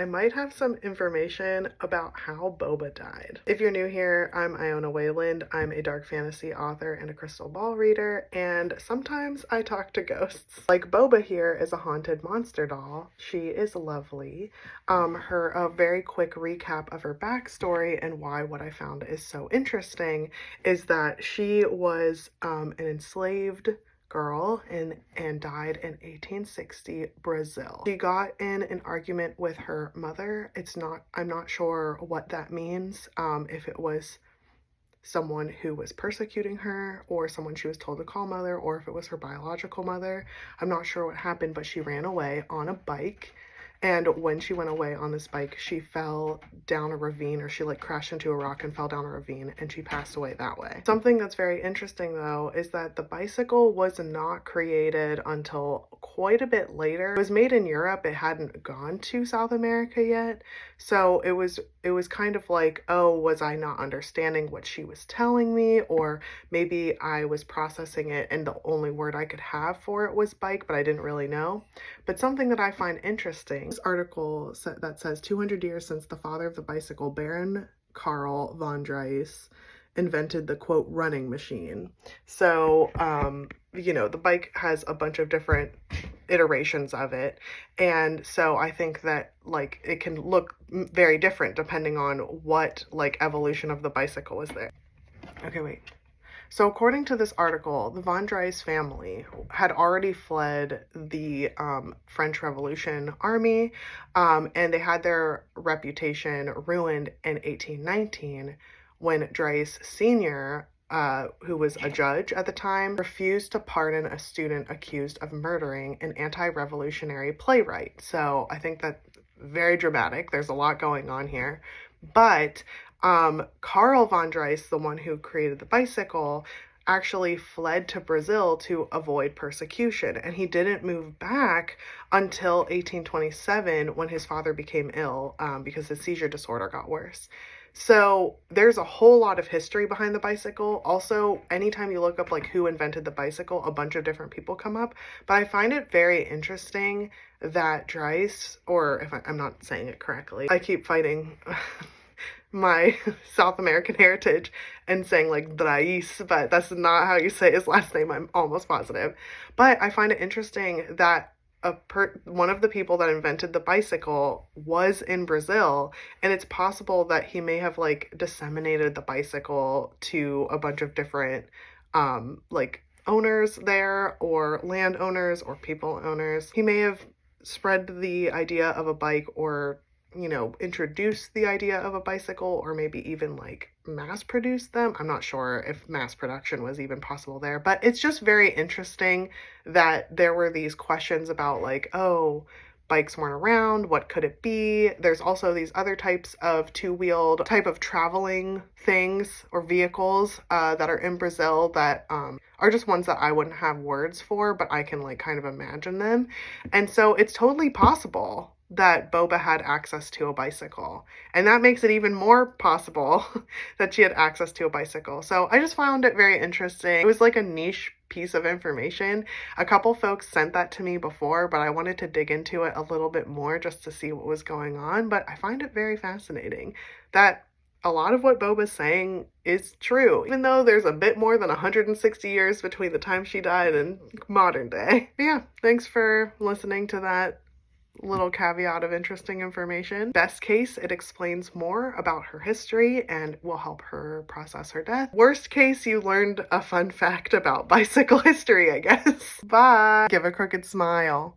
I might have some information about how Boba died. If you're new here, I'm Iona Wayland. I'm a dark fantasy author and a crystal ball reader, and sometimes I talk to ghosts. Like Boba here is a haunted monster doll. She is lovely. A very quick recap of her backstory and why what I found is so interesting is that she was an enslaved girl and died in 1860 Brazil. She got in an argument with her mother. I'm not sure what that means, if it was someone who was persecuting her or someone she was told to call mother, or if it was her biological mother. I'm not sure what happened, but she ran away on a bike. And when she went away on this bike, she fell down a ravine, or she like crashed into a rock and fell down a ravine, and she passed away that way. Something that's very interesting though is that the bicycle was not created until quite a bit later. It was made in Europe. It hadn't gone to South America yet. So it was kind of like, oh, was I not understanding what she was telling me? Or maybe I was processing it and the only word I could have for it was bike, but I didn't really know. But something that I find interesting, this article that says 200 years since the father of the bicycle, Baron Karl von Drais, invented the quote running machine. So, the bike has a bunch of different iterations of it. And so I think that like it can look very different depending on what like evolution of the bicycle was there. Okay, wait. So according to this article, the von Drais family had already fled the French Revolution army, and they had their reputation ruined in 1819 when Drais Sr., who was a judge at the time, refused to pardon a student accused of murdering an anti-revolutionary playwright. So I think that's very dramatic. There's a lot going on here. But Karl von Drais, the one who created the bicycle, actually fled to Brazil to avoid persecution, and he didn't move back until 1827 when his father became ill because his seizure disorder got worse. So there's a whole lot of history behind the bicycle. Also, anytime you look up like who invented the bicycle, a bunch of different people come up. But I find it very interesting that Drais, or if I'm not saying it correctly, I keep fighting my South American heritage and saying like Drais, but that's not how you say his last name, I'm almost positive. But I find it interesting that one of the people that invented the bicycle was in Brazil, and it's possible that he may have like disseminated the bicycle to a bunch of different like owners there, or landowners, or people owners. He may have spread the idea of a bike, or introduce the idea of a bicycle, or maybe even like mass produce them. I'm not sure if mass production was even possible there, but it's just very interesting that there were these questions about like, oh, bikes weren't around, what could it be? There's also these other types of two-wheeled type of traveling things or vehicles that are in Brazil that are just ones that I wouldn't have words for, but I can like kind of imagine them. And so it's totally possible that Boba had access to a bicycle. And that makes it even more possible that she had access to a bicycle. So I just found it very interesting. It was like a niche piece of information. A couple folks sent that to me before, but I wanted to dig into it a little bit more just to see what was going on. But I find it very fascinating that a lot of what Boba's saying is true, even though there's a bit more than 160 years between the time she died and modern day. But yeah, thanks for listening to that little caveat of interesting information. Best case, it explains more about her history and will help her process her death. Worst case, you learned a fun fact about bicycle history, I guess. Bye. Give a crooked smile.